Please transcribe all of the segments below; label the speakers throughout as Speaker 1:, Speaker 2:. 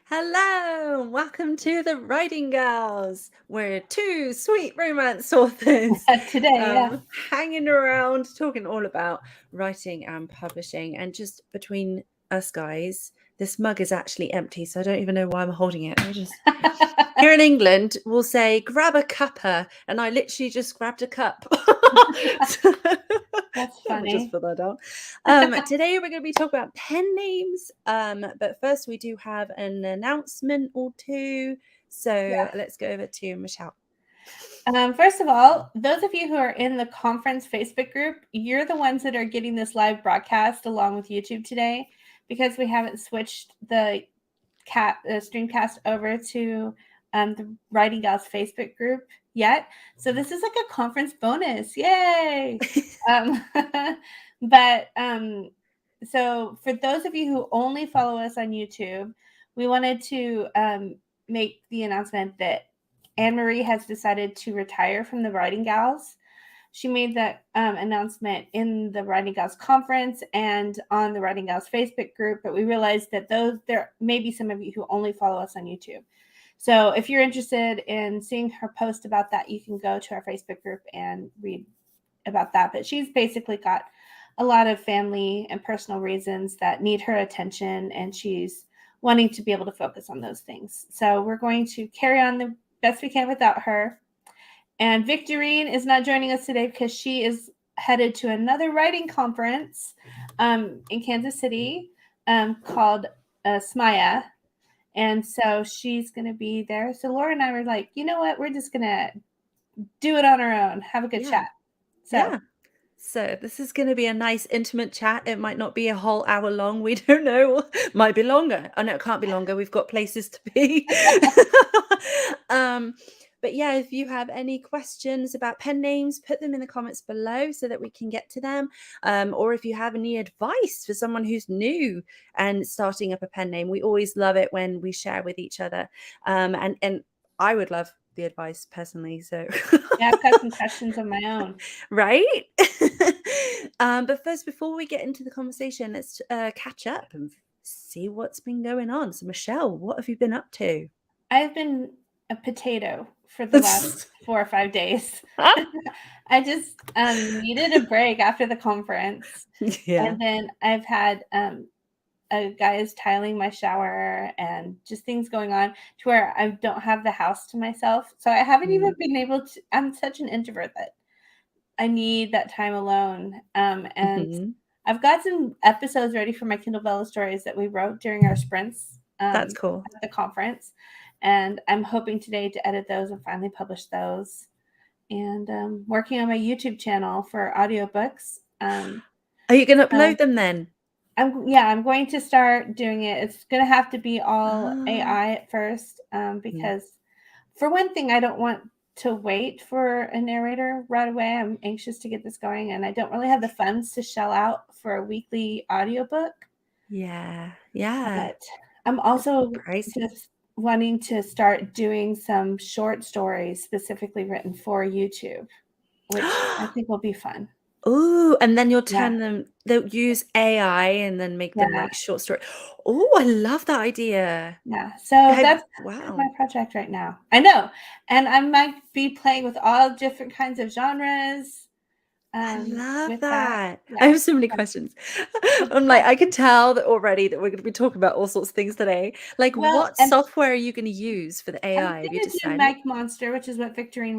Speaker 1: Hello, and welcome to the Writing Gals. We're two sweet romance authors
Speaker 2: Today, yeah.
Speaker 1: hanging around talking all about writing and publishing. And just between us guys, this mug is actually empty, so I don't even know why I'm holding it. Here in England, we'll say grab a cuppa, and I literally just grabbed a cup.
Speaker 2: That's
Speaker 1: We'll just
Speaker 2: funny.
Speaker 1: put that out. Today we're going to be talking about pen names, but first we do have an announcement or two. So let's go over to Michelle.
Speaker 2: First of all, those of you who are in the conference Facebook group, you're the ones that are getting this live broadcast along with YouTube today, because we haven't switched the streamcast over to the Writing Gals Facebook group yet. So this is like a conference bonus. Yay! So for those of you who only follow us on YouTube, we wanted to make the announcement that Anne-Marie has decided to retire from the Writing Gals. She made that announcement in the Writing Gals conference and on the Writing Gals Facebook group, but we realized that there may be some of you who only follow us on YouTube. So if you're interested in seeing her post about that, you can go to our Facebook group and read about that. But she's basically got a lot of family and personal reasons that need her attention, and she's wanting to be able to focus on those things. So we're going to carry on the best we can without her. And Victorine is not joining us today because she is headed to another writing conference in Kansas City called SMIA. And so she's going to be there. So Laura and I were like, you know what? We're just going to do it on our own. Have a good chat.
Speaker 1: So this is going to be a nice intimate chat. It might not be a whole hour long. We don't know. Might be longer. Oh, no, it can't be longer. We've got places to be. But yeah, if you have any questions about pen names, put them in the comments below so that we can get to them. Or if you have any advice for someone who's new and starting up a pen name, we always love it when we share with each other. And I would love the advice personally. So
Speaker 2: yeah, I've got some questions of my own.
Speaker 1: Right? But first, before we get into the conversation, let's catch up and see what's been going on. So Michelle, what have you been up to?
Speaker 2: I've been a potato for the last 4 or 5 days. I just needed a break after the conference.
Speaker 1: Yeah.
Speaker 2: And then I've had a guy is tiling my shower and just things going on to where I don't have the house to myself. So I haven't even been able to, I'm such an introvert that I need that time alone. And I've got some episodes ready for my Kindle Vella stories that we wrote during our sprints.
Speaker 1: That's cool.
Speaker 2: At the conference. And I'm hoping today to edit those and finally publish those. And working on my YouTube channel for audiobooks.
Speaker 1: Are you going to upload them then?
Speaker 2: I'm going to start doing it. It's going to have to be all AI at first because for one thing, I don't want to wait for a narrator right away. I'm anxious to get this going, and I don't really have the funds to shell out for a weekly audiobook.
Speaker 1: Yeah.
Speaker 2: But I'm also just wanting to start doing some short stories specifically written for YouTube, which I think will be fun.
Speaker 1: Oh, and then you'll turn them, they'll use AI and then make them like short story. Oh, I love that idea.
Speaker 2: Yeah. So that's my project right now. I know. And I might be playing with all different kinds of genres.
Speaker 1: I love that.
Speaker 2: Yeah.
Speaker 1: I have so many questions. I'm like, I can tell that already that we're going to be talking about all sorts of things today. Like, what software are you going to use for the AI?
Speaker 2: I'm going to do MicMonster, which is what Victorine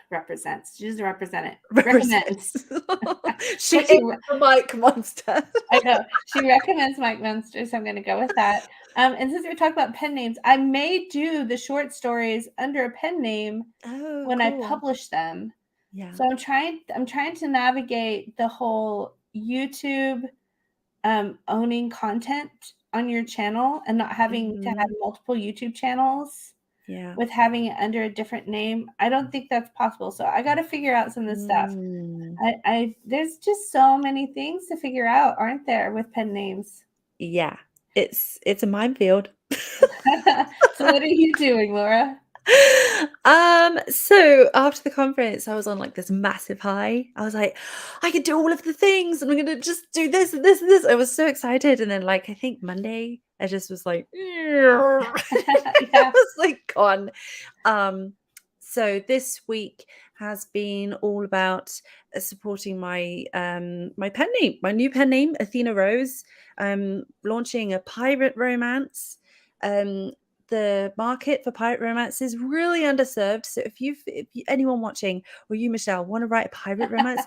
Speaker 2: represents. She doesn't represent it. Recommends.
Speaker 1: She is a MicMonster.
Speaker 2: I know. She recommends MicMonster, so I'm going to go with that. And since we're talking about pen names, I may do the short stories under a pen name when I publish them.
Speaker 1: Yeah.
Speaker 2: So I'm trying to navigate the whole YouTube owning content on your channel and not having to have multiple YouTube channels.
Speaker 1: Yeah.
Speaker 2: With having it under a different name. I don't think that's possible. So I got to figure out some of this stuff. There's just so many things to figure out, aren't there, with pen names?
Speaker 1: Yeah. It's a minefield.
Speaker 2: So what are you doing, Laura?
Speaker 1: So after the conference, I was on like this massive high. I was like, I could do all of the things and I'm going to just do this and this and this. I was so excited. And then like, I think Monday, I just was like, it was like gone. So this week has been all about supporting my my pen name, my new pen name, Athena Rose. Launching a pirate romance. The market for pirate romance is really underserved. So if anyone watching, or you, Michelle, want to write a pirate romance,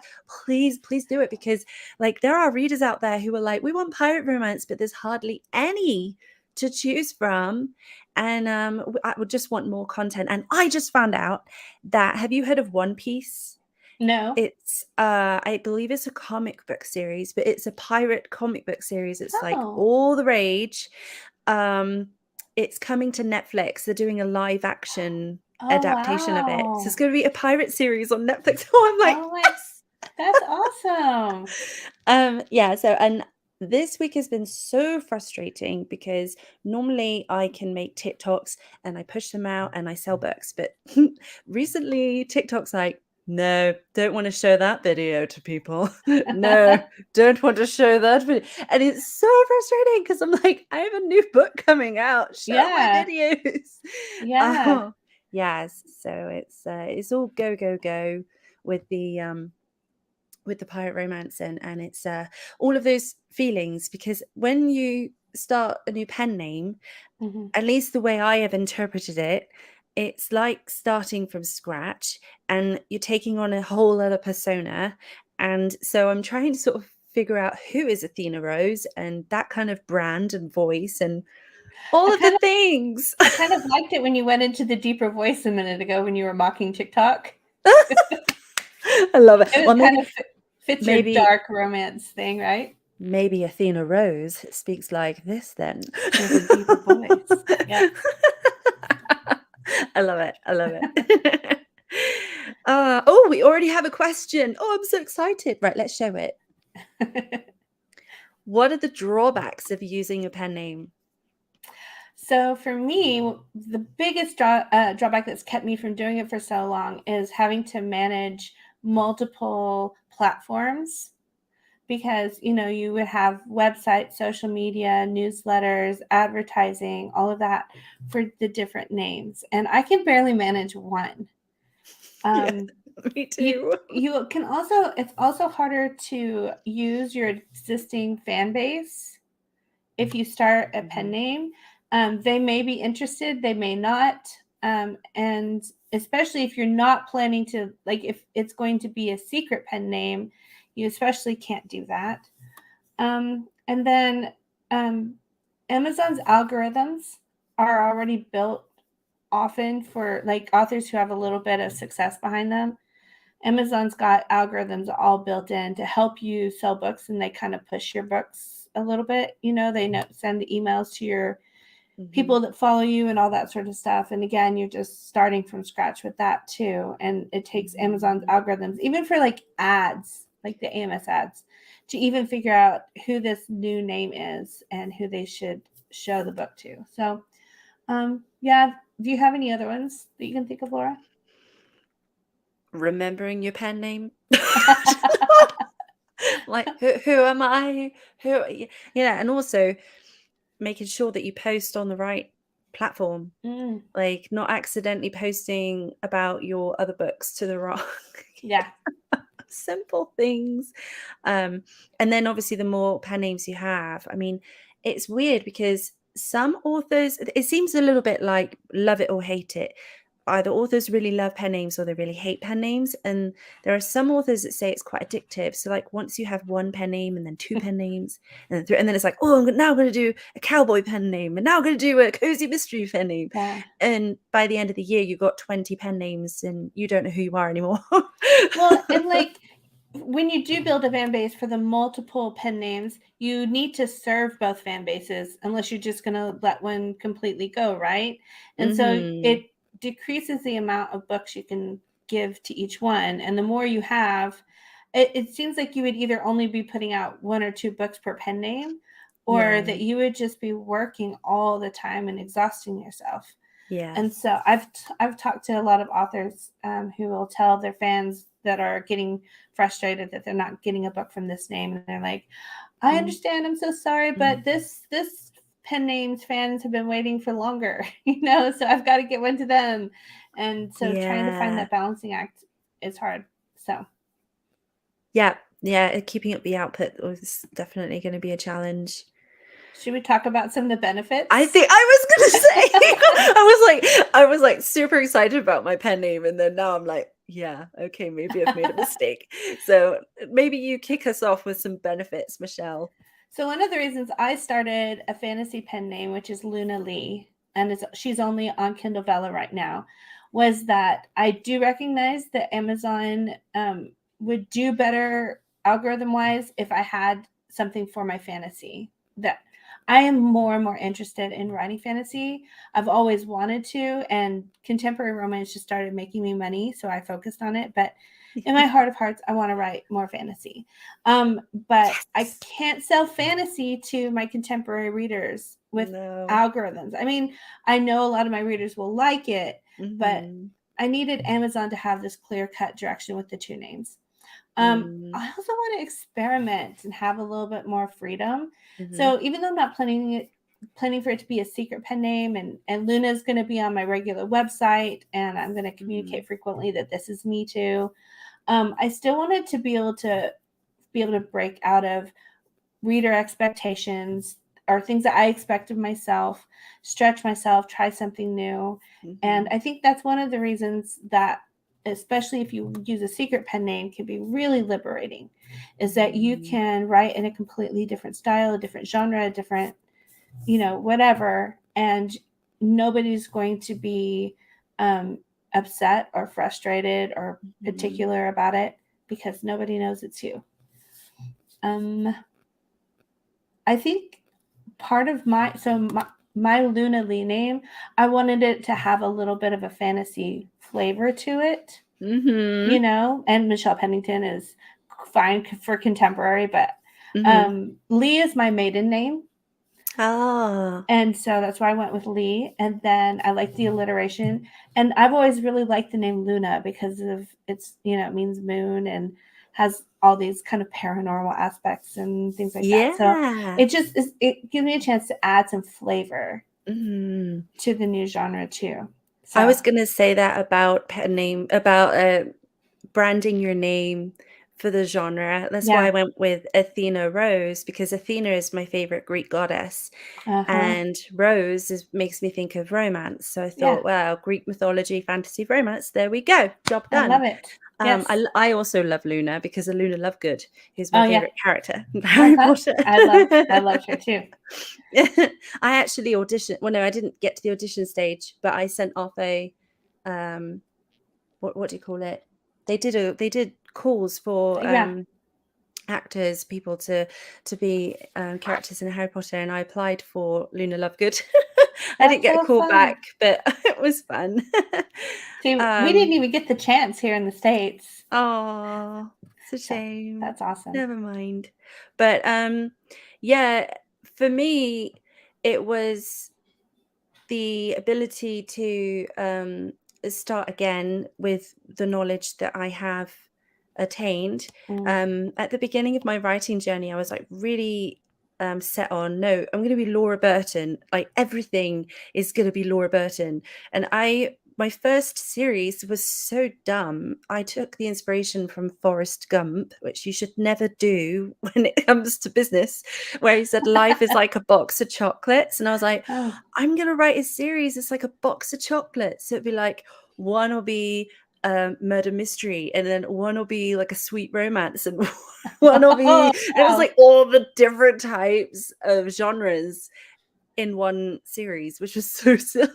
Speaker 1: please do it, because like there are readers out there who are like, we want pirate romance, but there's hardly any to choose from. And I would just want more content. And I just found out that, have you heard of One Piece?
Speaker 2: No.
Speaker 1: It's I believe it's a comic book series, but it's a pirate comic book series. It's like all the rage. It's coming to Netflix. They're doing a live action adaptation of it. So it's going to be a pirate series on Netflix. Oh, I'm like, yes!
Speaker 2: That's awesome.
Speaker 1: Yeah, so, and this week has been so frustrating because normally I can make TikToks and I push them out and I sell books, but recently TikTok's like, no, don't want to show that video to people. No, don't want to show that video. And it's so frustrating because I'm like, I have a new book coming out. Show my videos.
Speaker 2: Yeah.
Speaker 1: Yes. So it's all go with the pirate romance, and it's all of those feelings, because when you start a new pen name, at least the way I have interpreted it, it's like starting from scratch and you're taking on a whole other persona. And so I'm trying to sort of figure out who is Athena Rose and that kind of brand and voice and all of the things.
Speaker 2: I kind of liked it when you went into the deeper voice a minute ago when you were mocking TikTok.
Speaker 1: I love it.
Speaker 2: It kind of fits your dark romance thing, right?
Speaker 1: Maybe Athena Rose speaks like this then.
Speaker 2: With a deeper voice. Yeah.
Speaker 1: I love it. Oh, we already have a question. Oh, I'm so excited. Right, let's show it. What are the drawbacks of using a pen name?
Speaker 2: So for me, the biggest drawback that's kept me from doing it for so long is having to manage multiple platforms, because you would have websites, social media, newsletters, advertising, all of that for the different names, and I can barely manage one.
Speaker 1: Yeah, me too.
Speaker 2: You can also, it's also harder to use your existing fan base if you start a pen name. They may be interested, they may not, and especially if you're not planning to, like, if it's going to be a secret pen name, you especially can't do that. And then Amazon's algorithms are already built often for like authors who have a little bit of success behind them. Amazon's got algorithms all built in to help you sell books, and they kind of push your books a little bit. They send the emails to your people that follow you and all that sort of stuff. And again, you're just starting from scratch with that too. And it takes Amazon's algorithms, even for like ads, like the AMS ads, to even figure out who this new name is and who they should show the book to. So, yeah. Do you have any other ones that you can think of, Laura?
Speaker 1: Remembering your pen name. Like, who am I? And also making sure that you post on the right platform. Like not accidentally posting about your other books to the wrong.
Speaker 2: Yeah.
Speaker 1: Simple things. And then obviously the more pen names you have, I mean, it's weird because some authors, it seems a little bit like love it or hate it. Either authors really love pen names or they really hate pen names. And there are some authors that say it's quite addictive. So like once you have one pen name and then two pen names and then it's like, oh, now I'm going to do a cowboy pen name and now I'm going to do a cozy mystery pen name.
Speaker 2: Yeah.
Speaker 1: And by the end of the year, you've got 20 pen names and you don't know who you are anymore.
Speaker 2: Well, and like when you do build a fan base for the multiple pen names, you need to serve both fan bases unless you're just going to let one completely go, right? And so it decreases the amount of books you can give to each one. And the more you have, it seems like you would either only be putting out 1 or 2 books per pen name, or that you would just be working all the time and exhausting yourself.
Speaker 1: Yeah.
Speaker 2: And so I've talked to a lot of authors who will tell their fans that are getting frustrated that they're not getting a book from this name, and they're like, I understand, I'm so sorry, but this pen names fans have been waiting for longer, so I've got to get one to them. And so trying to find that balancing act is hard. So
Speaker 1: yeah, keeping up the output was definitely going to be a challenge.
Speaker 2: should we talk about some of the benefits?
Speaker 1: I think I was gonna say I was like super excited about my pen name, and then now I'm like, yeah, okay, maybe I've made a mistake. So maybe you kick us off with some benefits, Michelle.
Speaker 2: So one of the reasons I started a fantasy pen name, which is Luna Lee, and she's only on Kindle Vella right now, was that I do recognize that Amazon would do better algorithm-wise if I had something for my fantasy. That I am more and more interested in writing fantasy. I've always wanted to, and contemporary romance just started making me money, so I focused on it. But in my heart of hearts, I want to write more fantasy. But yes. I can't sell fantasy to my contemporary readers with algorithms. I mean, I know a lot of my readers will like it, but I needed Amazon to have this clear-cut direction with the two names. I also want to experiment and have a little bit more freedom. So even though I'm not planning for it to be a secret pen name, and Luna is going to be on my regular website, and I'm going to communicate frequently that this is me too. I still wanted to be able to break out of reader expectations or things that I expect of myself, stretch myself, try something new. And I think that's one of the reasons that, especially if you use a secret pen name, can be really liberating, is that you can write in a completely different style, a different genre, a different, whatever, and nobody's going to be upset or frustrated or particular about it because nobody knows it's you. I think part of my Luna Lee name, I wanted it to have a little bit of a fantasy flavor to it, and Michelle Pennington is fine for contemporary, but Lee is my maiden name.
Speaker 1: Oh.
Speaker 2: And so that's why I went with Lee. And then I like the alliteration. And I've always really liked the name Luna because of it's, it means moon and has all these kind of paranormal aspects and things like that. So it gives me a chance to add some flavor to the new genre too. So
Speaker 1: I was going to say that about pen name, about branding your name for the genre. That's why I went with Athena Rose, because Athena is my favorite Greek goddess, and Rose makes me think of romance. So I thought, well, Greek mythology, fantasy, romance. There we go. Job done.
Speaker 2: I love it. Yes.
Speaker 1: I also love Luna because of Luna Lovegood, who's my favorite character in Harry Potter.
Speaker 2: I loved her too.
Speaker 1: I actually auditioned. Well, no, I didn't get to the audition stage, but I sent off a what do you call it? They did calls for actors, people to be characters in Harry Potter, and I applied for Luna Lovegood. I didn't get a call back, but it was fun.
Speaker 2: See, we didn't even get the chance here in the States.
Speaker 1: Oh, it's a shame.
Speaker 2: That's awesome.
Speaker 1: Never mind. But for me, it was the ability to start again with the knowledge that I have attained. At the beginning of my writing journey, I was like really set on, no, I'm going to be Laura Burton. Like everything is going to be Laura Burton. And my first series was so dumb. I took the inspiration from Forrest Gump, which you should never do when it comes to business, where he said life is like a box of chocolates. And I was like, I'm going to write a series. It's like a box of chocolates. So it'd be like, one will be murder mystery, and then one will be like a sweet romance, and one will be it was like all the different types of genres in one series, which was so silly.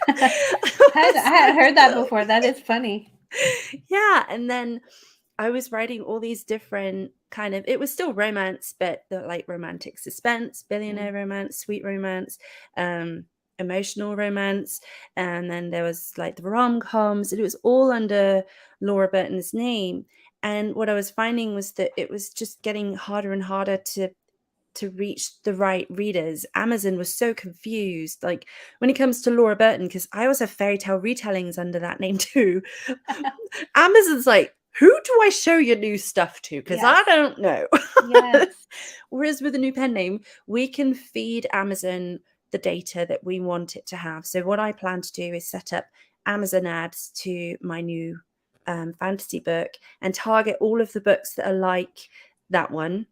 Speaker 2: I had heard that before. That is funny.
Speaker 1: Yeah. And then I was writing all these different kind of, it was still romance, but the like romantic suspense, billionaire romance, sweet romance, emotional romance, and then there was like the rom-coms. It was all under Laura Burton's name. And what I was finding was that it was just getting harder and harder to reach the right readers. Amazon was so confused, like when it comes to Laura Burton, because I also have fairy tale retellings under that name too. Amazon's like, who do I show your new stuff to? Because I
Speaker 2: Yes.
Speaker 1: don't know.
Speaker 2: Yes.
Speaker 1: Whereas with a new pen name, we can feed Amazon the data that we want it to have. So what I plan to do is set up Amazon ads to my new fantasy book and target all of the books that are like that one,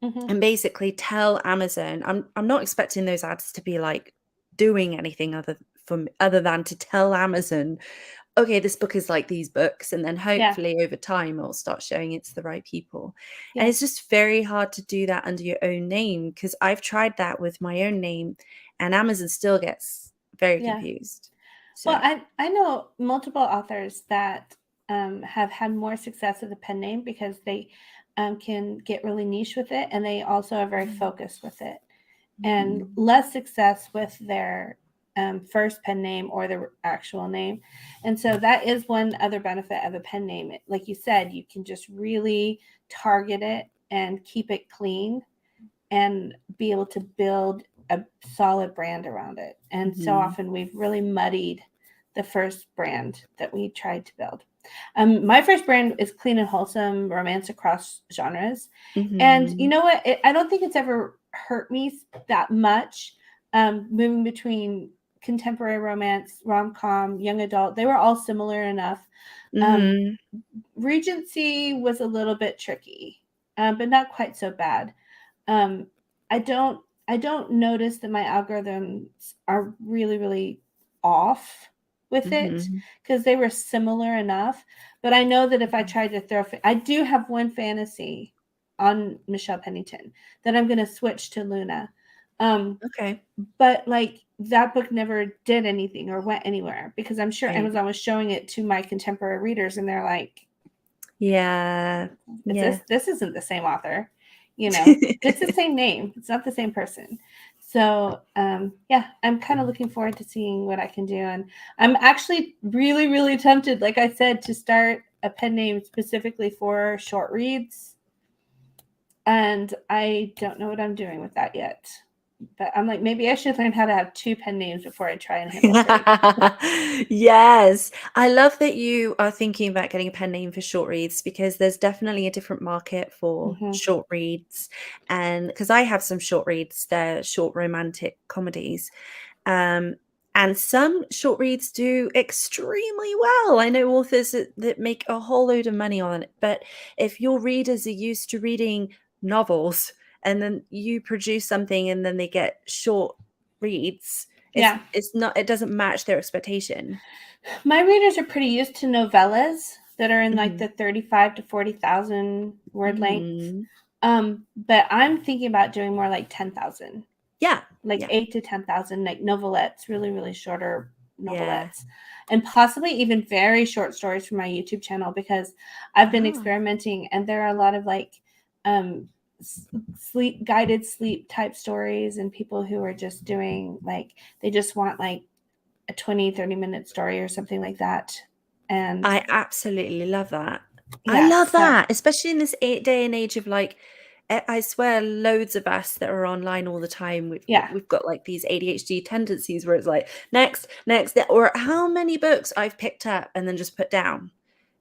Speaker 2: Mhm.
Speaker 1: and basically tell Amazon, I'm not expecting those ads to be like doing anything other than to tell Amazon, okay, this book is like these books, and then
Speaker 2: Yeah.
Speaker 1: hopefully over time it'll start showing it to the right people. And
Speaker 2: Yeah.
Speaker 1: it's just very hard to do that under your own name, because I've tried that with my own name and Amazon still gets very
Speaker 2: Yeah.
Speaker 1: confused.
Speaker 2: Well,
Speaker 1: So
Speaker 2: I know multiple authors that have had more success with a pen name because they can get really niche with it, and they also are very focused with it, and
Speaker 1: mhm,
Speaker 2: less success with their first pen name or their actual name. And so that is one other benefit of a pen name. Like you said, you can just really target it and keep it clean and be able to build a solid brand around it. And so
Speaker 1: mhm,
Speaker 2: often we've really muddied the first brand that we tried to build. My first brand is clean and wholesome romance across genres. And you
Speaker 1: mhm,
Speaker 2: know what? I don't think it's ever hurt me that much moving between contemporary romance, rom-com, young adult. They were all similar enough. Um,
Speaker 1: mhm,
Speaker 2: Regency was a little bit tricky, but not quite so bad. um, I don't notice that my algorithms are really off with it
Speaker 1: mhm,
Speaker 2: because they were similar enough. But I know that if I tried to I do have one fantasy on Michelle Pennington that I'm going to switch to Luna.
Speaker 1: okay,
Speaker 2: But like that book never did anything or went anywhere because I'm sure
Speaker 1: right,
Speaker 2: Amazon was showing it to my contemporary readers and they're like,
Speaker 1: yeah,
Speaker 2: is
Speaker 1: yeah.
Speaker 2: this isn't the same author, you know, it's the same name, it's not the same person. So yeah, I'm kind of looking forward to seeing what I can do, and I'm actually really tempted, like I said, to start a pen name specifically for short reads, and I don't know what I'm doing with that yet, but I'm like, maybe I should learn how to have two pen names before I try and handle three.
Speaker 1: Yes. I love that you are thinking about getting a pen name for short reads, because there's definitely a different market for
Speaker 2: Mm-hmm.
Speaker 1: short reads. And because I have some short reads, they're short romantic comedies. Um, and some short reads do extremely well. I know authors that make a whole load of money on it. But if your readers are used to reading novels and then you produce something and then they get short reads,
Speaker 2: Yeah,
Speaker 1: it's not, it doesn't match their expectation.
Speaker 2: my readers are pretty used to novellas that are in like
Speaker 1: Mhm.
Speaker 2: the 35 to 40,000 word length.
Speaker 1: Mhm.
Speaker 2: But I'm thinking about doing more like 10,000,
Speaker 1: Yeah.
Speaker 2: like
Speaker 1: Yeah.
Speaker 2: 8 to 10,000, like novelettes, really shorter
Speaker 1: Yeah.
Speaker 2: novelettes, and possibly even very short stories for my YouTube channel because I've been
Speaker 1: Ah.
Speaker 2: experimenting and there are a lot of like um, sleep type stories and people who are just doing like, they just want like a 20-30 minute story or something like that. And
Speaker 1: I absolutely love that. I
Speaker 2: yeah,
Speaker 1: love
Speaker 2: so
Speaker 1: that, especially in this day and age of like, I swear, loads of us that are online all the time.
Speaker 2: yeah,
Speaker 1: We've got like these ADHD tendencies where it's like next, or how many books I've picked up and then just put down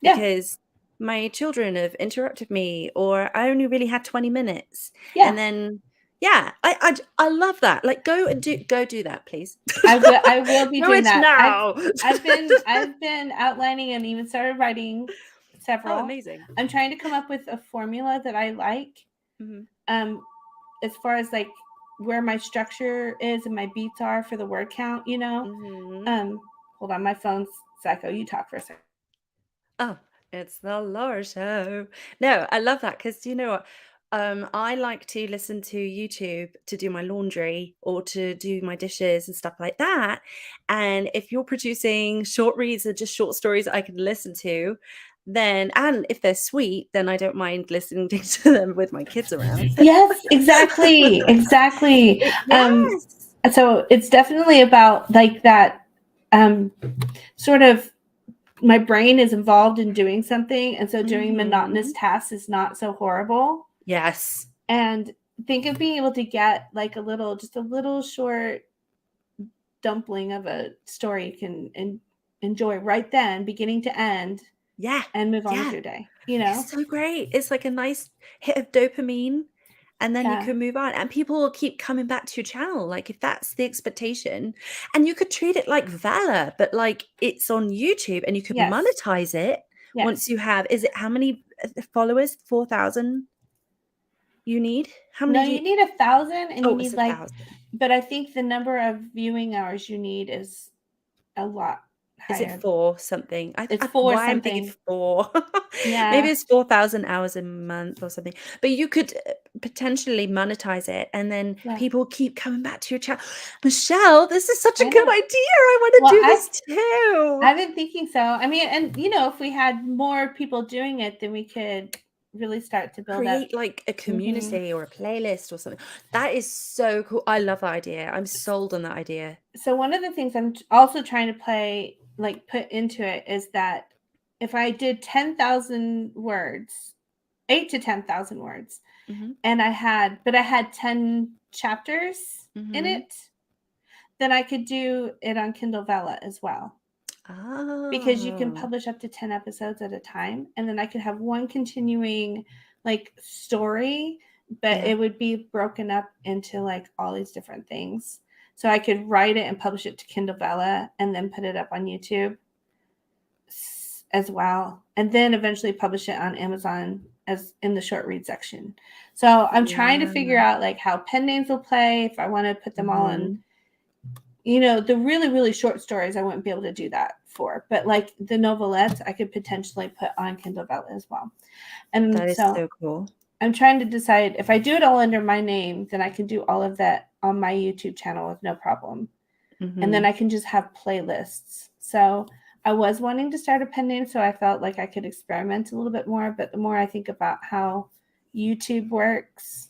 Speaker 2: yeah,
Speaker 1: because my children have interrupted me, or I only really had 20 minutes,
Speaker 2: yeah.
Speaker 1: and then yeah, I love that. Like, go do that, please.
Speaker 2: I will be
Speaker 1: Do
Speaker 2: doing
Speaker 1: it
Speaker 2: that.
Speaker 1: now.
Speaker 2: I've been outlining and even started writing
Speaker 1: Oh,
Speaker 2: several.
Speaker 1: amazing.
Speaker 2: I'm trying to come up with a formula that I like.
Speaker 1: Mhm.
Speaker 2: Um, as far as like where my structure is and my beats are for the word count, you know.
Speaker 1: Mhm.
Speaker 2: Um, Hold on, my phone's psycho. You talk for a second.
Speaker 1: Oh, it's the Laura Show. No, I love that because you know what? I like to listen to YouTube to do my laundry or to do my dishes and stuff like that. And if you're producing short reads or just short stories I can listen to, then and if they're sweet, then I don't mind listening to them with my kids around.
Speaker 2: Yes, exactly.
Speaker 1: Yes.
Speaker 2: So it's definitely about like that um, sort of my brain is involved in doing something, and so doing monotonous
Speaker 1: Mhm.
Speaker 2: tasks is not so horrible.
Speaker 1: Yes.
Speaker 2: And think of being able to get like just a little short dumpling of a story you can enjoy right then, beginning to end,
Speaker 1: Yeah.
Speaker 2: and move on with
Speaker 1: Yeah.
Speaker 2: your day. you know?
Speaker 1: It's so great. It's like a nice hit of dopamine, and then you
Speaker 2: Yeah.
Speaker 1: can move on, and people will keep coming back to your channel, like, if that's the expectation. And you could treat it like Valor, but, like, it's on YouTube, and you could
Speaker 2: Yes.
Speaker 1: monetize it once
Speaker 2: Yes.
Speaker 1: you have, is it how many, followers? 4,000 you need? How
Speaker 2: No,
Speaker 1: many do
Speaker 2: you
Speaker 1: you,
Speaker 2: need 1,000 and you
Speaker 1: oh, it's
Speaker 2: need, like,
Speaker 1: 1,000.
Speaker 2: but I think the number of viewing hours you need is a lot
Speaker 1: Is it
Speaker 2: higher.
Speaker 1: 4 something?
Speaker 2: It's
Speaker 1: I
Speaker 2: 4
Speaker 1: why I'm thinking
Speaker 2: something.
Speaker 1: 4. Maybe
Speaker 2: Yeah.
Speaker 1: it's 4,000 hours a month or something. But you could, potentially monetize it, and then
Speaker 2: Yeah.
Speaker 1: people keep coming back to your channel. Michelle, this is such a
Speaker 2: I
Speaker 1: good
Speaker 2: know.
Speaker 1: idea. I wanna
Speaker 2: Well,
Speaker 1: do this too.
Speaker 2: I've been thinking so. I mean, and, if we had more people doing it, then we could really start to build up.
Speaker 1: Create, like, a
Speaker 2: Mhm.
Speaker 1: community or a playlist or something. That is so cool. I love that idea. I'm sold on that idea.
Speaker 2: So one of the things I'm also trying to put into it is that if I did 10,000 words, 8 to 10,000 words,
Speaker 1: Mhm,
Speaker 2: and I had 10 chapters in
Speaker 1: mhm.
Speaker 2: it, then I could do it on Kindle Vella as well. Because you can
Speaker 1: Oh,
Speaker 2: publish up to 10 episodes at a time, and then I could have one continuing, like, story, but
Speaker 1: yeah.
Speaker 2: it would be broken up into, like, all these different things. So I could write it and publish it to Kindle Vella and then put it up on YouTube as well, and then eventually publish it on Amazon as in the short read section. So I'm trying to figure
Speaker 1: Yeah.
Speaker 2: out, like, how pen names will play, if I wanna put them all in.
Speaker 1: Mhm.
Speaker 2: The really, really short stories, I wouldn't be able to do that for, but, like, the novelettes, I could potentially put on Kindle Vella as well.
Speaker 1: That
Speaker 2: And
Speaker 1: is
Speaker 2: so
Speaker 1: so cool.
Speaker 2: I'm trying to decide if I do it all under my name, then I can do all of that on my YouTube channel with no problem. And then
Speaker 1: Mhm.
Speaker 2: I can just have playlists. So I was wanting to start a pen name, so I felt like I could experiment a little bit more. But the more I think about how YouTube works,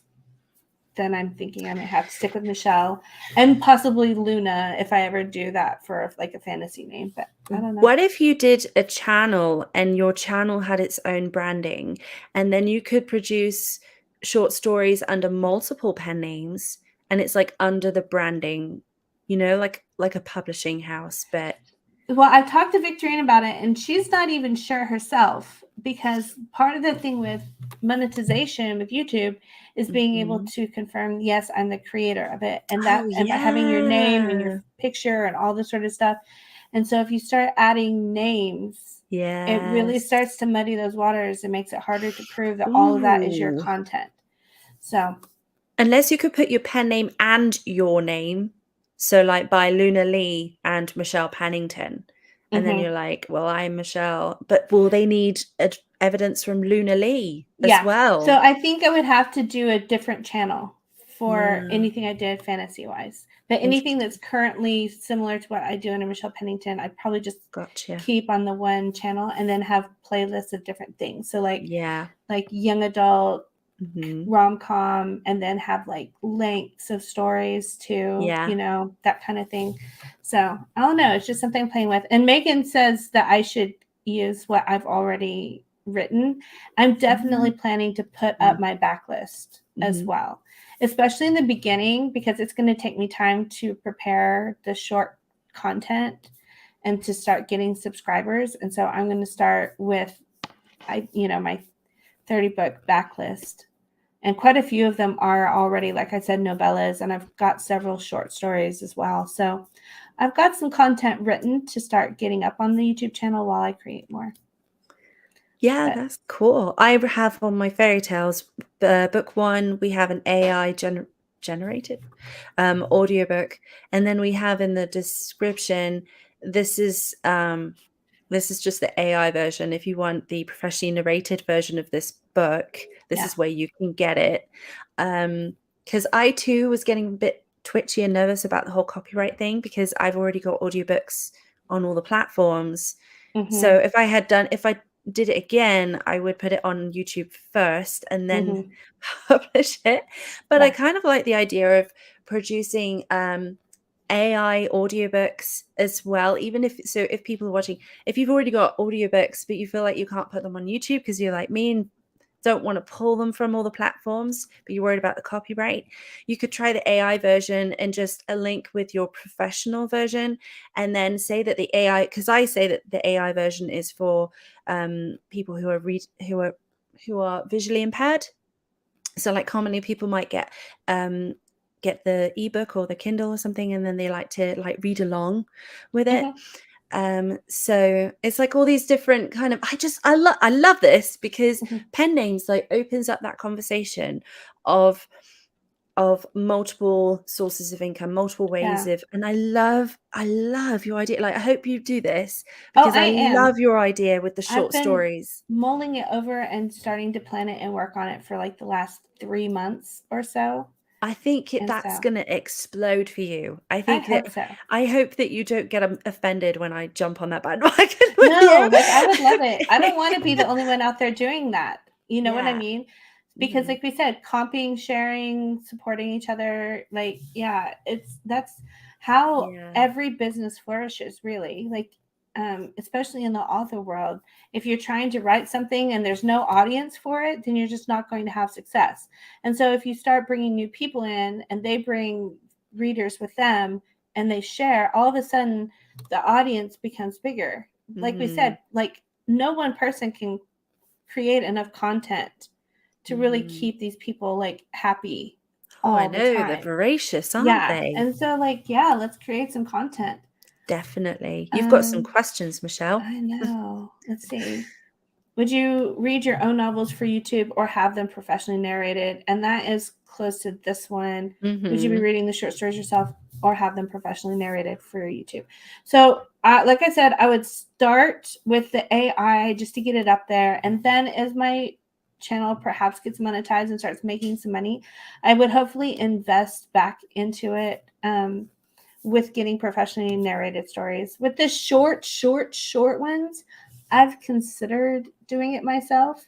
Speaker 2: then I'm thinking I might have to stick with Michelle and possibly Luna if I ever do that for, like, a fantasy name. But I don't know.
Speaker 1: What if you did a channel and your channel had its own branding, and then you could produce short stories under multiple pen names, and it's like under the branding, like a publishing house, but
Speaker 2: Well, I've talked to Victorine about it, and she's not even sure herself because part of the thing with monetization with YouTube is being able
Speaker 1: Mhm.
Speaker 2: to confirm, yes, I'm the creator of it,
Speaker 1: Oh,
Speaker 2: and by having your name and your
Speaker 1: yeah.
Speaker 2: picture and all this sort of stuff. And so if you start adding names, it really
Speaker 1: Yes.
Speaker 2: starts to muddy those waters and makes it harder to prove that all of that is your
Speaker 1: Ooh.
Speaker 2: content. So,
Speaker 1: Unless you could put your pen name and your name, so, like, by Luna Lee and Michelle Pennington, and then
Speaker 2: mhm.
Speaker 1: you're like, "Well, I'm Michelle," but will they need evidence from Luna Lee as
Speaker 2: Yeah. So
Speaker 1: well?
Speaker 2: I think I would have to do a different channel for
Speaker 1: Yeah,
Speaker 2: anything I did fantasy wise. But anything that's
Speaker 1: interesting.
Speaker 2: currently similar to what I do under Michelle Pennington, I'd probably just
Speaker 1: Gotcha.
Speaker 2: keep on the one channel and then have playlists of different things. So
Speaker 1: Yeah.
Speaker 2: like young adult,
Speaker 1: Mhm.
Speaker 2: rom-com, and then have like lengths of stories too,
Speaker 1: Yeah.
Speaker 2: that kind of thing. So I don't know. It's just something I'm playing with. And Megan says that I should use what I've already written. I'm definitely
Speaker 1: Mm.
Speaker 2: planning to put up my backlist as
Speaker 1: Mhm.
Speaker 2: well, especially in the beginning, because it's going to take me time to prepare the short content and to start getting subscribers. And so I'm going to start with my 30 book backlist, and quite a few of them are already, like I said, novellas, and I've got several short stories as well. So I've got some content written to start getting up on the YouTube channel while I create more.
Speaker 1: Yeah,
Speaker 2: But
Speaker 1: that's cool. I have on my fairy tales, book 1, we have an AI generated audiobook, and then we have in the description, this is just the AI version. If you want the professionally narrated version of this book, this
Speaker 2: yeah.
Speaker 1: is where you can get it. Because I too was getting a bit twitchy and nervous about the whole copyright thing, because I've already got audiobooks on all the platforms. So
Speaker 2: Mhm.
Speaker 1: if I did it again, I would put it on YouTube first and then
Speaker 2: Mhm.
Speaker 1: publish it. But I
Speaker 2: Yeah.
Speaker 1: kind of like the idea of producing AI audiobooks as well, even if people are watching, if you've already got audiobooks but you feel like you can't put them on YouTube because you're like me and don't want to pull them from all the platforms, but you're worried about the copyright, you could try the AI version and just a link with your professional version, and then say that the AI, because I say that the AI version is for people who are visually impaired. So like commonly people might get the ebook or the Kindle or something, and then they like to like read along with it. So it's like all these different kind of, I love this because pen names like opens up that conversation of multiple sources of income, multiple ways of, and I love your idea. Like I hope you do this because
Speaker 2: I
Speaker 1: I
Speaker 2: am.
Speaker 1: love your idea with the short
Speaker 2: I've been
Speaker 1: stories.
Speaker 2: mulling it over and starting to plan it and work on it for like the last 3 months or so.
Speaker 1: I think
Speaker 2: And
Speaker 1: that's
Speaker 2: so
Speaker 1: going to explode for you. I hope that you don't get offended when I jump on that bandwagon with
Speaker 2: No,
Speaker 1: you.
Speaker 2: like I would love it. I don't want to be the only one out there doing that. You know what I
Speaker 1: Yeah.
Speaker 2: mean? Because
Speaker 1: Mhm.
Speaker 2: like we said, comping, sharing, supporting each other, like that's how
Speaker 1: Yeah.
Speaker 2: every business flourishes, really. Like especially in the author world, if you're trying to write something and there's no audience for it, then you're just not going to have success. And so if you start bringing new people in and they bring readers with them and they share, all of a sudden the audience becomes bigger. Like we said, like no one person can create enough content to really keep these people like happy
Speaker 1: Oh, I
Speaker 2: all the
Speaker 1: know, they're
Speaker 2: time.
Speaker 1: voracious, aren't
Speaker 2: Yeah.
Speaker 1: they?
Speaker 2: And so like, yeah, let's create some content.
Speaker 1: Definitely. You've got some
Speaker 2: Um,
Speaker 1: questions, Michelle.
Speaker 2: I know. Let's see. Would you read your own novels for YouTube or have them professionally narrated? And that is close to this one. Would you be reading the short stories yourself or have them professionally narrated for YouTube? So, like I said, I would start with the AI just to get it up there. And then as my channel perhaps gets monetized and starts making some money, I would hopefully invest back into it with getting professionally narrated stories. With the short ones, I've considered doing it myself.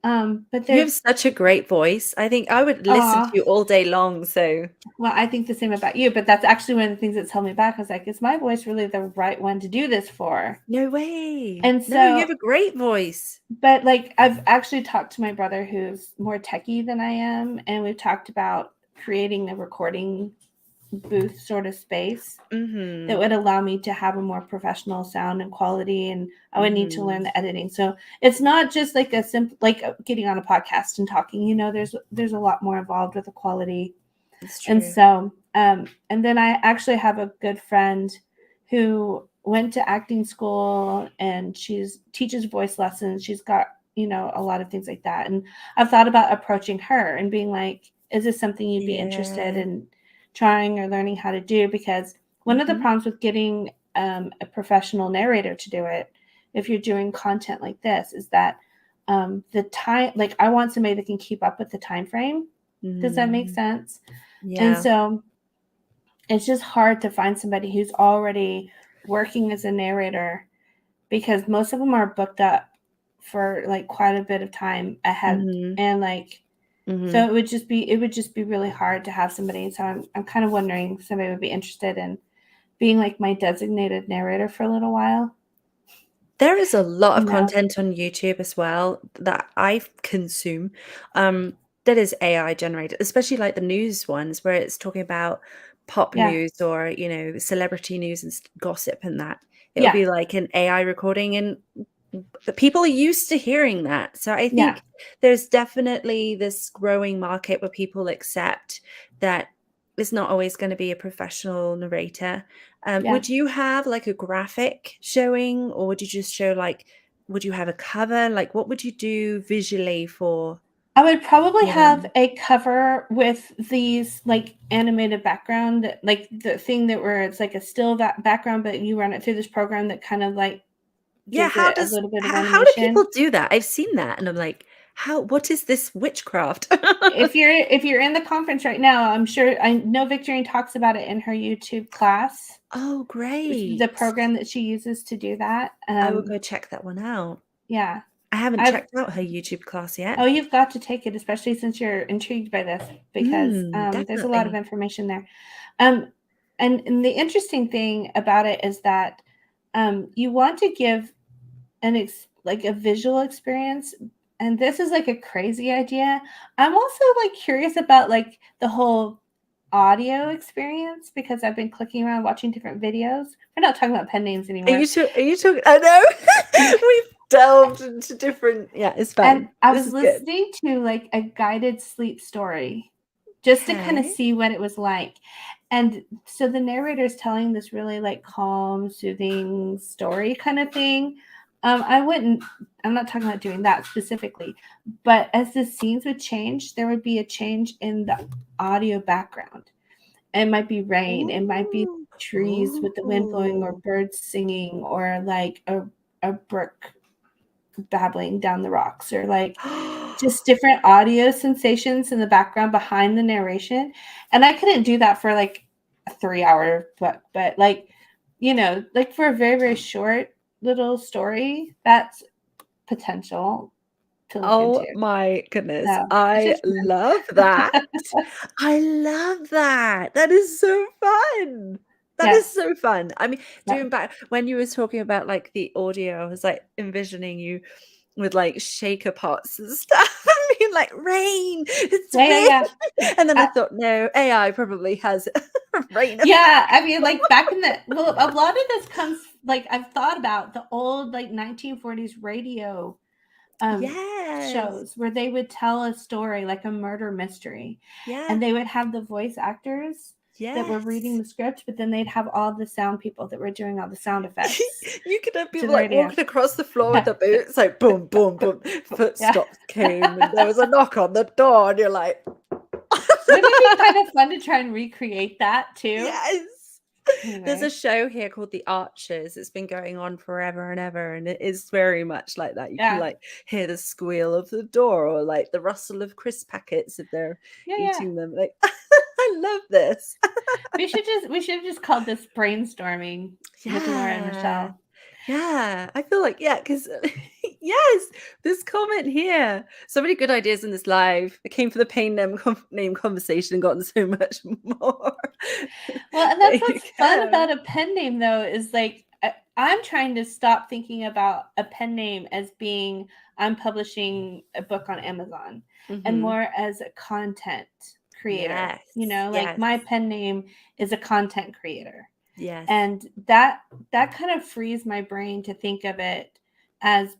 Speaker 2: But
Speaker 1: You have such a great voice. I think I would listen to you all day long. So,
Speaker 2: well, I think the same about you, but that's actually one of the things that's held me back. I was like, is my voice really the right one to do this for?
Speaker 1: no way.
Speaker 2: And
Speaker 1: No, you
Speaker 2: so,
Speaker 1: have a great voice.
Speaker 2: but like, I've actually talked to my brother who's more techie than I am, and we've talked about creating a recording booth sort of space that would allow me to have a more professional sound and quality, and I would need to learn the editing. So it's not just like a simple like getting on a podcast and talking, you know, there's a lot more involved with the quality.
Speaker 1: It's true.
Speaker 2: And so and then I actually have a good friend who went to acting school and teaches voice lessons. She's got, you know, a lot of things like that. And I've thought about approaching her and being like, is this something you'd be interested in trying or learning how to do? Because one of the problems with getting a professional narrator to do it, if you're doing content like this, is that the time, like I want somebody that can keep up with the time frame. Does that make sense?
Speaker 1: Yeah.
Speaker 2: And so it's just hard to find somebody who's already working as a narrator, because most of them are booked up for like quite a bit of time ahead. And like so it would just be really hard to have somebody. So I'm kind of wondering if somebody would be interested in being like my designated narrator for a little while.
Speaker 1: There is a lot of content on YouTube as well that I consume that is AI generated, especially like the news ones where it's talking about pop news or, you know, celebrity news and gossip and that. It'll be like an AI recording, and people are used to hearing that. So I think there's definitely this growing market where people accept that it's not always going to be a professional narrator. Would you have like a graphic showing, or would you just show like, would you have a cover? Like, what would you do visually for?
Speaker 2: I would probably have a cover with these like animated background, like the thing that where it's like a still background, but you run it through this program that kind of like gives it a little bit of animation.
Speaker 1: How do people do that? I've seen that and I'm like, what is this witchcraft?
Speaker 2: If you're in the conference right now, I'm sure I know Victorine talks about it in her YouTube class.
Speaker 1: Oh, great.
Speaker 2: The program that she uses to do that.
Speaker 1: I will go check that one out.
Speaker 2: Yeah.
Speaker 1: I haven't checked out her YouTube class yet.
Speaker 2: Oh, you've got to take it, especially since you're intrigued by this, because there's a lot of information there. And the interesting thing about it is that you want to give like a visual experience, and this is like a crazy idea. I'm also like curious about like the whole audio experience because I've been clicking around watching different videos. We're not talking about pen names
Speaker 1: Are
Speaker 2: anymore.
Speaker 1: you talking? I know. We've delved into different. Yeah, it's fine.
Speaker 2: And I
Speaker 1: This
Speaker 2: was
Speaker 1: is good.
Speaker 2: listening to like a guided sleep story just to kind of
Speaker 1: Okay.
Speaker 2: see what it was like. And so the narrator is telling this really like calm, soothing story kind of thing. I'm not talking about doing that specifically, but as the scenes would change, there would be a change in the audio background. It might be rain, it might be
Speaker 1: Ooh.
Speaker 2: trees with the wind blowing, or
Speaker 1: Ooh.
Speaker 2: birds singing, or like a brook babbling down the rocks, or like just different audio sensations in the background behind the narration. And I couldn't do that for like a 3-hour book, but like, like for a very, very short little story, that's potential to look
Speaker 1: Oh
Speaker 2: into.
Speaker 1: my goodness.
Speaker 2: So it's
Speaker 1: I
Speaker 2: just
Speaker 1: love that. I love that. That is so fun. That is
Speaker 2: yes.
Speaker 1: so fun. I mean,
Speaker 2: Yeah.
Speaker 1: doing back when you were talking about like the audio, I was like envisioning you with like shaker pots and stuff. I mean, like rain, it's
Speaker 2: Yeah, yeah, yeah.
Speaker 1: rain. And then I
Speaker 2: Uh,
Speaker 1: thought, no, AI probably has rain
Speaker 2: yeah,
Speaker 1: effect.
Speaker 2: I mean, like back in the well, a lot of this comes like I've thought about the old like 1940s radio
Speaker 1: Yes.
Speaker 2: shows where they would tell a story like a murder mystery,
Speaker 1: Yeah.
Speaker 2: and they would have the voice actors that were reading
Speaker 1: Yes.
Speaker 2: the script, but then they'd have all the sound people that were doing all the sound effects
Speaker 1: You could have
Speaker 2: to
Speaker 1: people
Speaker 2: the
Speaker 1: like
Speaker 2: radio.
Speaker 1: walking across the floor with
Speaker 2: Yeah,
Speaker 1: their boots, like boom, boom, boom.
Speaker 2: yeah.
Speaker 1: Footsteps came, and there was a knock on the door, and you're like,
Speaker 2: Wouldn't it be kind of fun to try and recreate that too?
Speaker 1: yes. There's a
Speaker 2: Anyway,
Speaker 1: show here called The Archers. It's been going on forever and ever, and it is very much like that. You can
Speaker 2: yeah,
Speaker 1: like hear the squeal of the door or like the rustle of crisp packets if they're
Speaker 2: yeah, yeah.
Speaker 1: eating them. Like, I love this.
Speaker 2: We should have just called this brainstorming with Laura and
Speaker 1: Yeah.
Speaker 2: Michelle.
Speaker 1: Yeah, I feel like because yes, this comment here. So many good ideas in this live. I came for the pain name conversation and gotten so much more.
Speaker 2: Well, and
Speaker 1: There
Speaker 2: that's
Speaker 1: you
Speaker 2: what's fun
Speaker 1: go.
Speaker 2: about a pen name, though, is like I'm trying to stop thinking about a pen name as being I'm publishing a book on Amazon, and
Speaker 1: Hmm.
Speaker 2: more as a content creator.
Speaker 1: Yes,
Speaker 2: Like
Speaker 1: yes,
Speaker 2: my pen name is a content creator,
Speaker 1: yes.
Speaker 2: and that kind of frees my brain to think of it as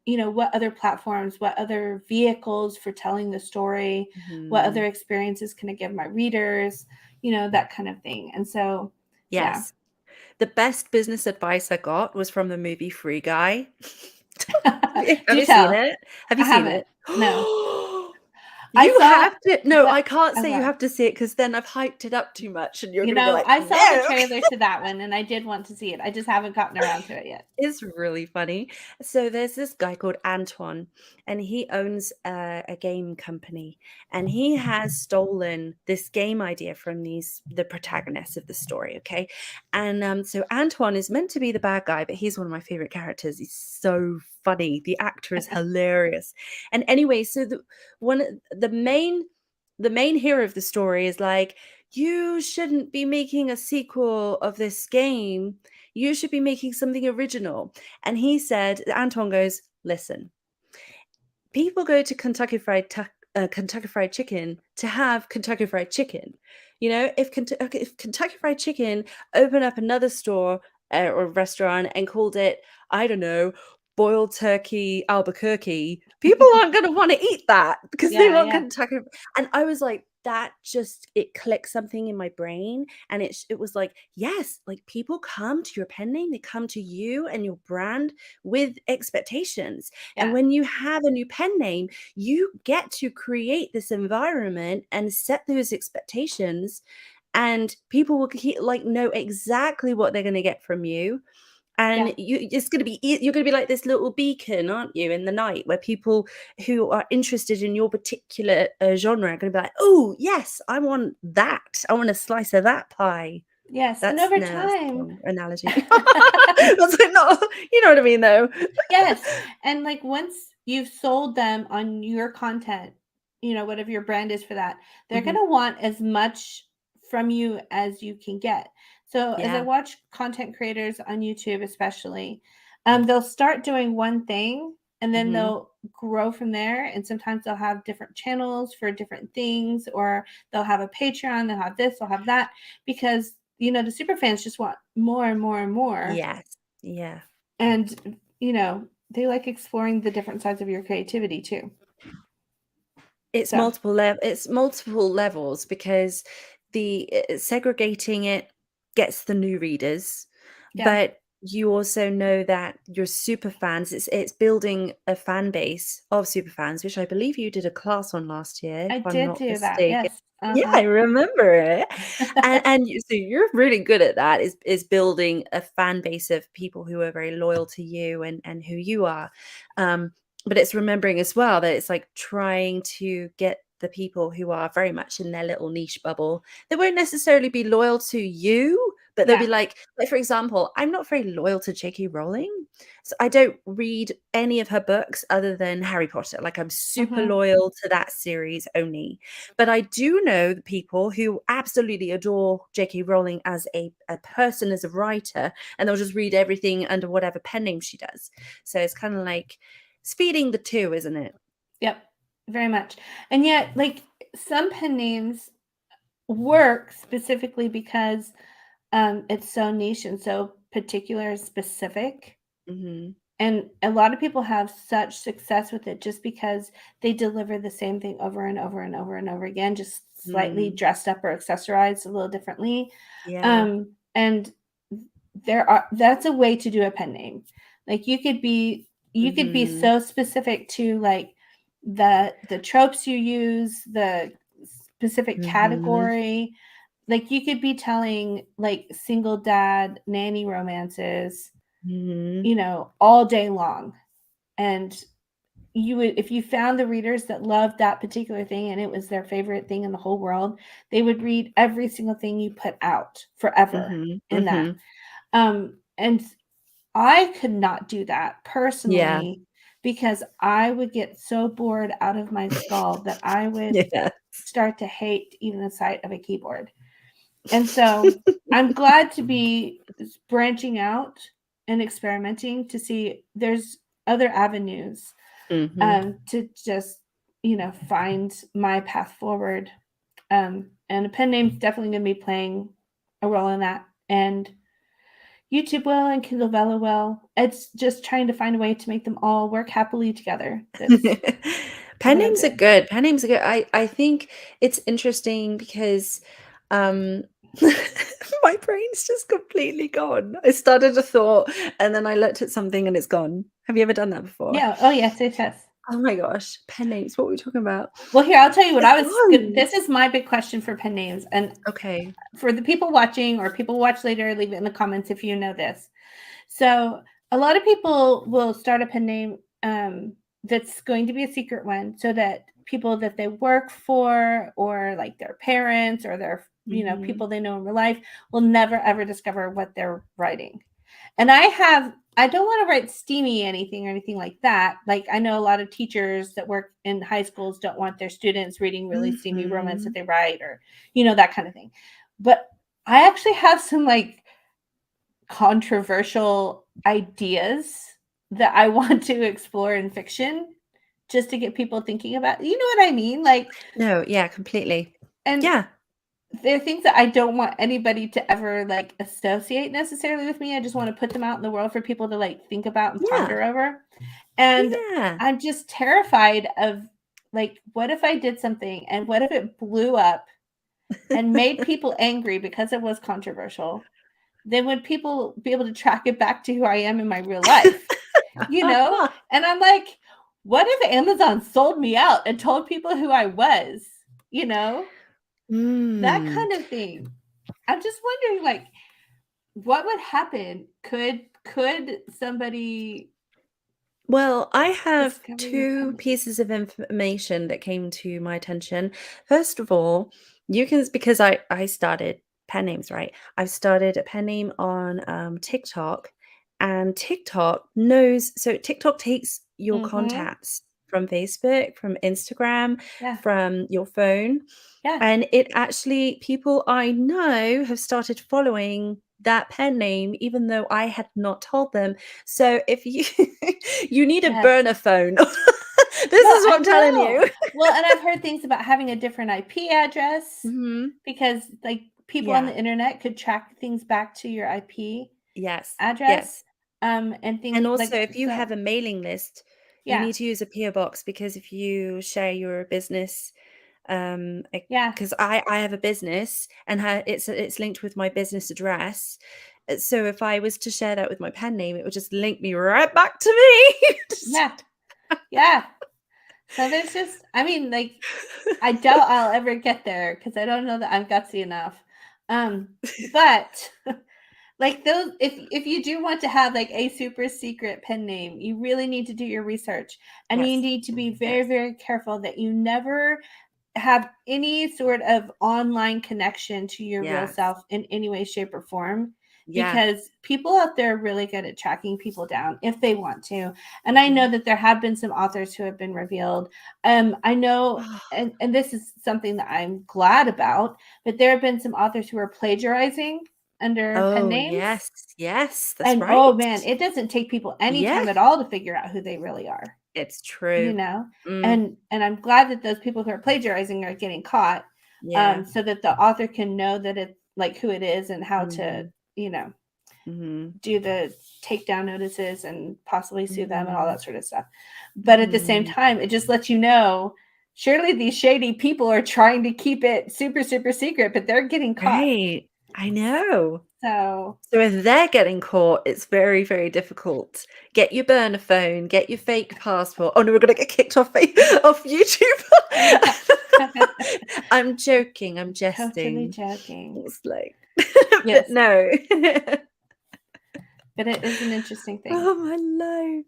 Speaker 2: what other platforms, what other vehicles for telling the story, what
Speaker 1: Hmm.
Speaker 2: other experiences can I give my readers, that kind of thing. And so, yeah.
Speaker 1: Yes. The best business advice I got was from the movie Free Guy. Have
Speaker 2: Do
Speaker 1: you seen
Speaker 2: tell.
Speaker 1: it? Have
Speaker 2: I
Speaker 1: you seen
Speaker 2: haven't.
Speaker 1: it?
Speaker 2: No. I
Speaker 1: You
Speaker 2: saw
Speaker 1: have to no,
Speaker 2: the
Speaker 1: I can't say you
Speaker 2: okay.
Speaker 1: have to see it because then I've hyped it up too much and you're gonna be like,
Speaker 2: I saw the
Speaker 1: "No."
Speaker 2: trailer to that one and I did want to see it. I just haven't gotten around to it yet.
Speaker 1: It's really funny. So there's this guy called Antoine, and he owns a game company, and he has stolen this game idea from the protagonists of the story. Okay, and so Antoine is meant to be the bad guy, but he's one of my favorite characters. He's so funny. The actor is hilarious. And anyway, so the main hero of the story is like, you shouldn't be making a sequel of this game, you should be making something original. And he said, Anton goes, listen, people go to Kentucky Fried Chicken to have Kentucky Fried Chicken. You know, if Kentucky Fried Chicken opened up another store or restaurant and called it, I don't know, boiled turkey Albuquerque, people aren't going to want to eat that because they
Speaker 2: Yeah,
Speaker 1: want
Speaker 2: yeah.
Speaker 1: Kentucky. And I was like, that just it clicked something in my brain, and it was like, yes, like people come to your pen name, they come to you and your brand with expectations, and
Speaker 2: Yeah.
Speaker 1: when you have a new pen name, you get to create this environment and set those expectations, and people will like know exactly what they're going to get from you. And
Speaker 2: Yeah.
Speaker 1: it's going to be you're going to be like this little beacon, aren't you, in the night, where people who are interested in your particular genre are going to be like, oh yes, I want that, I want a slice of that pie.
Speaker 2: Yes. And
Speaker 1: That's
Speaker 2: over
Speaker 1: no, that's the
Speaker 2: time.
Speaker 1: wrong analogy. That's like not, you know what I mean though.
Speaker 2: Yes. And like once you've sold them on your content, whatever your brand is for that, they're going
Speaker 1: Mhm.
Speaker 2: to want as much from you as you can get. So as I
Speaker 1: Yeah.
Speaker 2: watch content creators on YouTube, especially, they'll start doing one thing and then
Speaker 1: Mm-hmm.
Speaker 2: they'll grow from there. And sometimes they'll have different channels for different things, or they'll have a Patreon, they'll have this, they'll have that, because the super fans just want more and more and more.
Speaker 1: Yes. Yeah.
Speaker 2: And they like exploring the different sides of your creativity too.
Speaker 1: It's
Speaker 2: So
Speaker 1: multiple levels, because the segregating it gets the new readers,
Speaker 2: yeah,
Speaker 1: but you also know that your super fans, it's building a fan base of super fans, which I believe you did a class on last year,
Speaker 2: I
Speaker 1: if I'm
Speaker 2: did
Speaker 1: not
Speaker 2: do that.
Speaker 1: mistaken.
Speaker 2: Yes.
Speaker 1: Yeah, I remember it.
Speaker 2: Uh-huh.
Speaker 1: So you're really good at that, is building a fan base of people who are very loyal to you and who you are. But it's remembering as well that it's like trying to get the people who are very much in their little niche bubble. They won't necessarily be loyal to you, but they'll be
Speaker 2: Yeah.
Speaker 1: like, for example, I'm not very loyal to J.K. Rowling. So I don't read any of her books other than Harry Potter. Like, I'm super
Speaker 2: Mhm.
Speaker 1: loyal to that series only. But I do know the people who absolutely adore J.K. Rowling as a person, as a writer, and they'll just read everything under whatever pen name she does. So it's kind of like speeding the two, isn't it?
Speaker 2: Yep. Very much. And yet, like, some pen names work specifically because it's so niche and so particular and specific.
Speaker 1: Hmm.
Speaker 2: And a lot of people have such success with it just because they deliver the same thing over and over and over and over again, just slightly
Speaker 1: Mm.
Speaker 2: dressed up or accessorized a little differently.
Speaker 1: Yeah.
Speaker 2: And that's a way to do a pen name. Like, you could be
Speaker 1: Hmm.
Speaker 2: so specific to, like, the tropes you use, the specific
Speaker 1: Hmm.
Speaker 2: category. Like, you could be telling, like, single dad nanny romances,
Speaker 1: Hmm.
Speaker 2: all day long. And you would, if you found the readers that loved that particular thing and it was their favorite thing in the whole world, they would read every single thing you put out forever
Speaker 1: Hmm.
Speaker 2: in that.
Speaker 1: Hmm.
Speaker 2: And I could not do that
Speaker 1: Yeah.
Speaker 2: personally, because I would get so bored out of my skull that I would
Speaker 1: Yeah.
Speaker 2: start to hate even the sight of a keyboard. And so I'm glad to be branching out and experimenting to see there's other avenues,
Speaker 1: Hmm.
Speaker 2: to just, find my path forward. And a pen name's definitely going to be playing a role in that. And YouTube will, and Kindle Vella will. It's just trying to find a way to make them all work happily together. That's
Speaker 1: Pen
Speaker 2: what I'm
Speaker 1: names are
Speaker 2: doing.
Speaker 1: good. Pen names are good. I think it's interesting because um my brain's just completely gone. I started a thought and then I looked at something and it's gone. Have you ever done that before?
Speaker 2: Yeah. Oh, yes, yes, yes.
Speaker 1: Oh my gosh, pen names. What were we talking about?
Speaker 2: Well, here, I'll tell you what
Speaker 1: It's
Speaker 2: I was good.
Speaker 1: gone.
Speaker 2: This is my big question for pen names. And
Speaker 1: Okay.
Speaker 2: for the people watching or people watch later, leave it in the comments if you know this. So a lot of people will start a pen name, that's going to be a secret one, so that people that they work for, or like their parents, or their
Speaker 1: Hmm.
Speaker 2: people they know in real life, will never ever discover what they're writing. And I don't want to write steamy anything or anything like that. Like, I know a lot of teachers that work in high schools don't want their students reading really steamy romance that
Speaker 1: Hmm.
Speaker 2: they write, or that kind of thing. But I actually have some, like, controversial ideas that I want to explore in fiction, just to get people thinking about, what I mean? Like,
Speaker 1: No, yeah, completely.
Speaker 2: and
Speaker 1: Yeah.
Speaker 2: there are things that I don't want anybody to ever, like, associate necessarily with me. I just want to put them out in the world for people to, like, think about and
Speaker 1: Yeah.
Speaker 2: ponder over. And
Speaker 1: Yeah.
Speaker 2: I'm just terrified of, like, what if I did something and what if it blew up and made people angry because it was controversial? Then would people be able to track it back to who I am in my real life? You know? And I'm like, what if Amazon sold me out and told people who I was? You know? That
Speaker 1: Mm.
Speaker 2: kind of thing. I'm just wondering, like, what would happen? Could somebody
Speaker 1: Well, I have
Speaker 2: discover your
Speaker 1: two
Speaker 2: pen name?
Speaker 1: pieces of information that came to my attention. First of all, you can, because I started pen names, right? I've started a pen name on TikTok, and TikTok takes your
Speaker 2: Mhm.
Speaker 1: contacts from Facebook, from Instagram,
Speaker 2: Yeah.
Speaker 1: from your phone,
Speaker 2: Yeah.
Speaker 1: and it actually, people I know have started following that pen name, even though I had not told them. So if you you need a
Speaker 2: Yes.
Speaker 1: burner phone. This
Speaker 2: No,
Speaker 1: is what
Speaker 2: I
Speaker 1: I'm telling
Speaker 2: know.
Speaker 1: you.
Speaker 2: Well, and I've heard things about having a different IP address
Speaker 1: Hmm.
Speaker 2: because, like, people on
Speaker 1: Yeah.
Speaker 2: the internet could track things back to your IP
Speaker 1: Yes.
Speaker 2: address,
Speaker 1: Yes.
Speaker 2: and things
Speaker 1: And also,
Speaker 2: like
Speaker 1: if you
Speaker 2: so.
Speaker 1: have a mailing list, you
Speaker 2: Yeah,
Speaker 1: need to use a PO box, because if you share your business,
Speaker 2: yeah,
Speaker 1: because I have a business, and it's linked with my business address. So if I was to share that with my pen name, it would just link me right back to me.
Speaker 2: yeah, yeah. So there's just, I mean, like, I doubt I'll ever get there because I don't know that I'm gutsy enough. But like those, if you do want to have like a super secret pen name, you really need to do your research, and you
Speaker 1: Yes.
Speaker 2: need to be very,
Speaker 1: Yes.
Speaker 2: very careful that you never have any sort of online connection to your real
Speaker 1: Yes.
Speaker 2: self in any way, shape, or form,
Speaker 1: Yeah.
Speaker 2: because people out there are really good at tracking people down if they want to. And I
Speaker 1: Yeah.
Speaker 2: know that there have been some authors who have been revealed. I know, and this is something that I'm glad about, but there have been some authors who are plagiarizing under pen
Speaker 1: Oh,
Speaker 2: names.
Speaker 1: yes. Yes, that's
Speaker 2: And oh
Speaker 1: right.
Speaker 2: man, it doesn't take people any
Speaker 1: Yeah,
Speaker 2: time at all to figure out who they really are,
Speaker 1: it's
Speaker 2: you
Speaker 1: true.
Speaker 2: know?
Speaker 1: Mm,
Speaker 2: And I'm glad that those people who are plagiarizing are getting caught,
Speaker 1: yeah.
Speaker 2: so that the author can know that it's like who it is and how to,
Speaker 1: Mhm.
Speaker 2: you know,
Speaker 1: Mhm.
Speaker 2: do the takedown notices and possibly sue them and all
Speaker 1: Mhm.
Speaker 2: that sort of stuff. But at the same
Speaker 1: Mhm.
Speaker 2: time, it just lets you know, surely these shady people are trying to keep it super, super secret, but they're getting caught.
Speaker 1: Right. I know.
Speaker 2: So
Speaker 1: So if they're getting caught, it's very, very difficult. Get your burner phone, get your fake passport. Oh no, we're gonna get kicked off off YouTube. I'm joking, I'm
Speaker 2: totally
Speaker 1: jesting.
Speaker 2: joking.
Speaker 1: It's like, but
Speaker 2: Yes,
Speaker 1: no.
Speaker 2: but it is an interesting thing.
Speaker 1: Oh my life.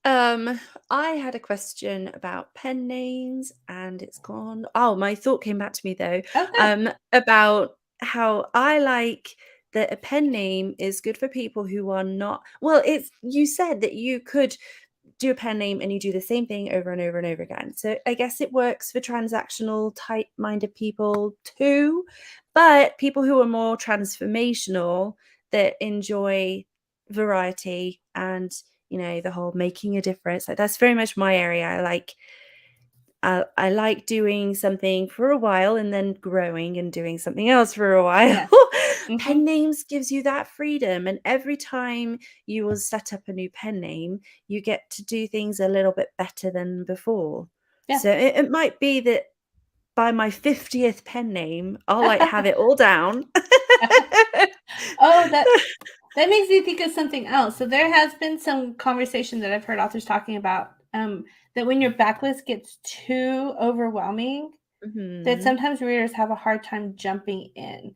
Speaker 1: Um, I had a question about pen names and it's gone. Oh, my thought came back to me though,
Speaker 2: Oh, good.
Speaker 1: about how I like that a pen name is good for people who are not, well, it's, you said that you could do a pen name and you do the same thing over and over and over again. So I guess it works for transactional type minded people too, but people who are more transformational, that enjoy variety and, the whole making a difference. Like, that's very much my area. I like doing something for a while and then growing and doing something else for a while.
Speaker 2: Yes.
Speaker 1: Pen
Speaker 2: Mhm.
Speaker 1: names gives you that freedom, and every time you will set up a new pen name, you get to do things a little bit better than before.
Speaker 2: Yeah.
Speaker 1: So it might be that by my 50th pen name, I'll like have it all down.
Speaker 2: Oh, that makes me think of something else. So there has been some conversation that I've heard authors talking about, that when your backlist gets too overwhelming, that
Speaker 1: Mhm.
Speaker 2: sometimes readers have a hard time jumping in.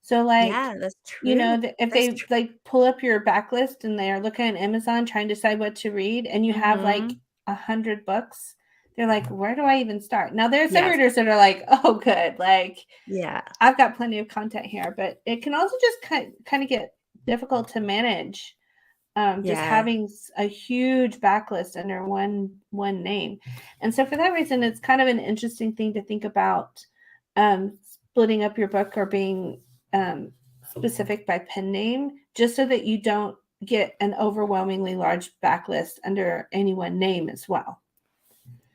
Speaker 2: So, like,
Speaker 1: Yeah, that's
Speaker 2: you know,
Speaker 1: true.
Speaker 2: if
Speaker 1: That's
Speaker 2: they
Speaker 1: true.
Speaker 2: like pull up your backlist and they are looking at Amazon trying to decide what to read, and you have like
Speaker 1: Mhm.
Speaker 2: 100 books, they're like, where do I even start? Now, there are some
Speaker 1: Yes.
Speaker 2: readers that are like, oh, good, like
Speaker 1: Yeah.
Speaker 2: I've got plenty of content here, but it can also just kind of get difficult to manage. Just
Speaker 1: Yeah.
Speaker 2: having a huge backlist under one name, and so for that reason, it's kind of an interesting thing to think about, splitting up your book or being specific by pen name, just so that you don't get an overwhelmingly large backlist under any one name as well.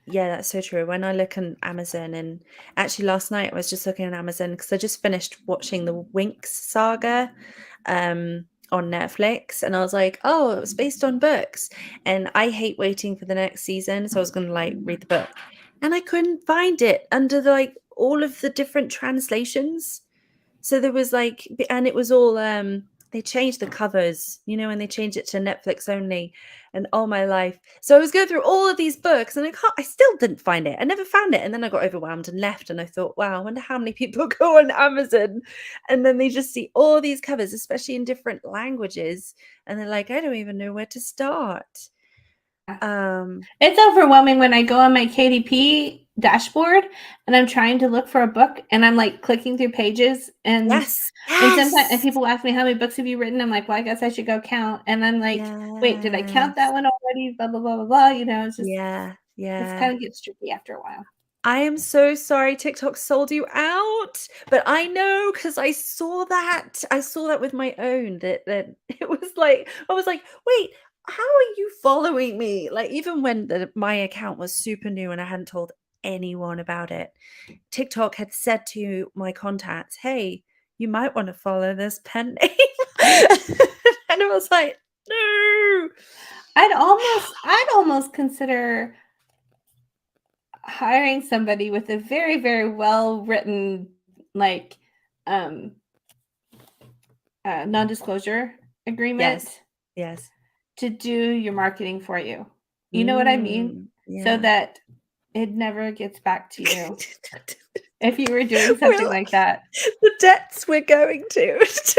Speaker 1: Yeah, that's so true. When I look on Amazon, and actually last night I was just looking on Amazon because I just finished watching the Winx saga on Netflix, and I was like, oh, it was based on books. And I hate waiting for the next season, so I was gonna like read the book. And I couldn't find it under like all of the different translations. So there was like, and it was all they changed the covers, and they changed it to Netflix only, and all my life. So I was going through all of these books and I still didn't find it. I never found it. And then I got overwhelmed and left, and I thought, wow, I wonder how many people go on Amazon and then they just see all these covers, especially in different languages, and they're like, I don't even know where to start. Um
Speaker 2: It's overwhelming when I go on my KDP dashboard and I'm trying to look for a book and I'm like clicking through pages
Speaker 1: yes,
Speaker 2: and sometimes and
Speaker 1: yes,
Speaker 2: people ask me how many books have you written? I'm like, well, I guess I should go count. And I'm like, wait, did I count
Speaker 1: yes,
Speaker 2: that one already? Blah blah blah blah blah. It's just
Speaker 1: yeah,
Speaker 2: it's
Speaker 1: yeah.
Speaker 2: kind of gets tricky after a while.
Speaker 1: I am so sorry TikTok sold you out, but I know because I saw that. I saw that with my own that it was like I was like, wait, how are you following me? Like even when my account was super new and I hadn't told anyone about it, TikTok had said to my contacts, "Hey, you might want to follow this pen name," and I was like, no.
Speaker 2: I'd almost consider hiring somebody with a very, very well written, like, non-disclosure agreement
Speaker 1: Yes, yes.
Speaker 2: to do your marketing for you. You know what I mean? So
Speaker 1: Yeah.
Speaker 2: that it never gets back to you if you were doing
Speaker 1: We're
Speaker 2: something
Speaker 1: like
Speaker 2: like that.
Speaker 1: the debts we're going to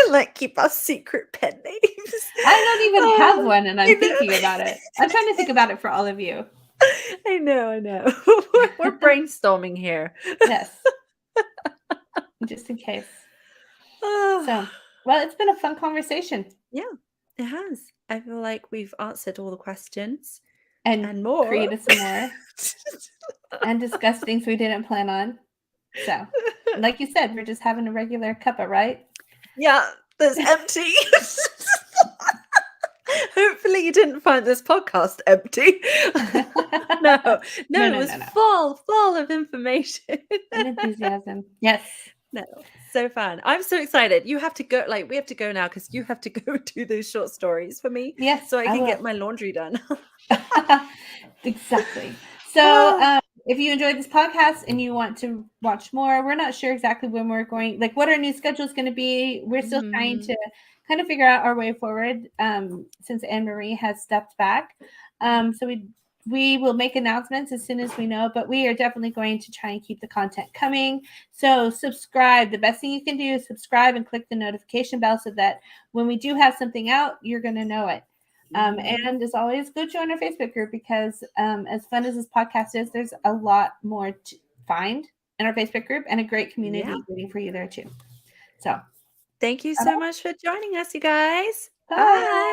Speaker 1: like keep our secret pen names.
Speaker 2: I don't even have one, and
Speaker 1: I
Speaker 2: I'm
Speaker 1: know.
Speaker 2: thinking about it. I'm trying to think about it for all of you.
Speaker 1: I know. We're brainstorming here.
Speaker 2: Yes, just in case. So, well, it's been a fun conversation
Speaker 1: Yeah, it has. I feel like we've answered all the questions
Speaker 2: and
Speaker 1: and more.
Speaker 2: created some more and discussed things we didn't plan on. So, like you said, we're just having a regular cuppa, right?
Speaker 1: Yeah, that's empty. Hopefully you didn't find this podcast empty. No, it was
Speaker 2: No.
Speaker 1: full of information.
Speaker 2: And enthusiasm. Yes.
Speaker 1: No, so fun. I'm so excited. You have to go, like, we have to go now because you have to go do those short stories for me
Speaker 2: Yes,
Speaker 1: so I
Speaker 2: I
Speaker 1: can
Speaker 2: will.
Speaker 1: get my laundry done.
Speaker 2: Exactly. So, if you enjoyed this podcast and you want to watch more, we're not sure exactly when we're going, like what our new schedule is going to be. We're still trying to kind of figure out our way forward since Anne-Marie has stepped back. So we will make announcements as soon as we know, but we are definitely going to try and keep the content coming. So subscribe. The best thing you can do is subscribe and click the notification bell so that when we do have something out, you're going to know it. And as always, go join our Facebook group because as fun as this podcast is, there's a lot more to find in our Facebook group and a great community waiting for you there too. So
Speaker 1: thank you so much for joining us, you guys.
Speaker 2: bye.
Speaker 1: Bye.